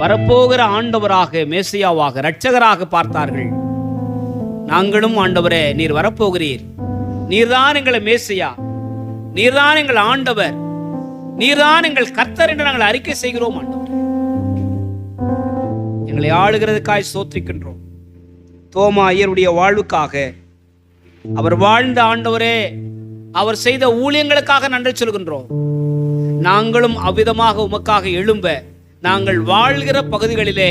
வரப்போகிற ஆண்டவராக, மேசையாவாக, இரட்சகராக பார்த்தார்கள். நாங்களும் ஆண்டவரே, நீர் வரப்போகிறீர், நீர்தான் எங்களை மேசையா, நீர்தான் எங்கள் ஆண்டவர், நீர்தான் எங்கள் கர்த்தர் என்று நாங்கள் அறிக்கை செய்கிறோம். ஆண்டவரே, எங்களை ஆளுகிறதுக்காய் ஸ்தோத்திரிக்கின்றோம். தோமா ஐயருடைய வாழ்வுக்காக, அவர் வாழ்ந்த ஆண்டவரே, அவர் செய்த ஊழியங்களுக்காக நன்றி சொல்கின்றோம். நாங்களும் அவ்விதமாக உமக்காக எழும்ப, நாங்கள் வாழ்கிற பகுதிகளிலே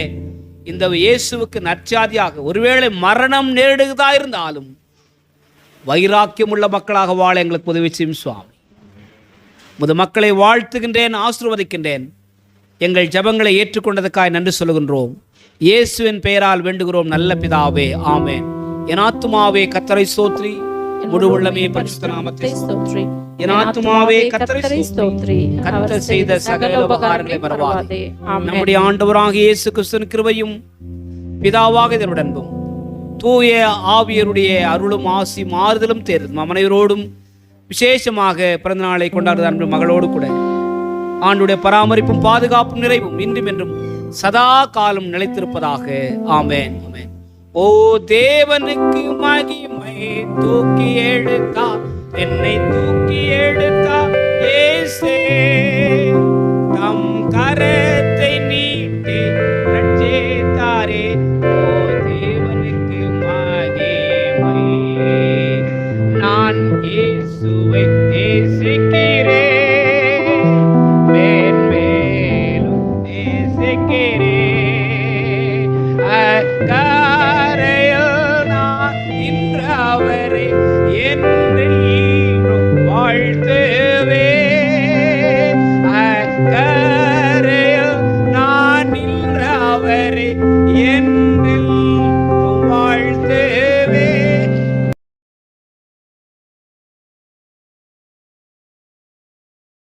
இந்த இயேசுவுக்கு நற்சாதியாக ஒருவேளை மரணம் நேரிடுகிறதா இருந்தாலும் வைராக்கியம் உள்ள மக்களாக வாழ எங்களுக்கு உதவி செய்யும் சுவாமி. முது மக்களை வாழ்த்துகின்றேன், ஆசீர்வதிக்கின்றேன். எங்கள் ஜெபங்களை ஏற்றுக்கொண்டதுக்காய் நன்றி சொல்லுகின்றோம். இயேசுவின் பெயரால் வேண்டுகிறோம் நல்ல பிதாவே, ஆமென். என் ஆத்துமாவே கர்த்தரை ஸ்தோத்திரி, முழு உள்ளமே பரிசுத்த நாமத்தை ஸ்தோத்திரி. என் ஆத்துமாவே கர்த்தரை ஸ்தோத்திரி, கர்த்தர் செய்த சகல உபகாரங்களை மறவாதே. நம்முடைய ஆண்டவராகிய இயேசு கிறிஸ்துவின் கிருபையும் பிதாவாக இதனுடன்பும் தூய ஆவியருடைய அருளும் ஆசி மாறுதலும் தேர்தலும் அனைவரோடும், விசேஷமாக பிறந்த நாளை கொண்டாடுற அன்பு மகளோடு கூட ஆண்டுடைய பராமரிப்பும் பாதுகாப்பும் நிறைவும் இன்றும் என்றும் சதா காலம் நிலைத்திருப்பதாக. ஆமென், ஆமென். ஓ தேவனுக்கு மகிமை, தூக்கி எடுத்தார் என்னை, தூக்கி எடுத்தார் இயேசு, தம் கரத்தை நீட்டி ரட்சித்தாரே. ஓ தேவனுக்கு மகிமை, நான் இயேசுவை நேசிக்கிறேன், மேன்மேலும் நேசிக்கிறேன். அக்கரையில் நான் இன்று அவரை என்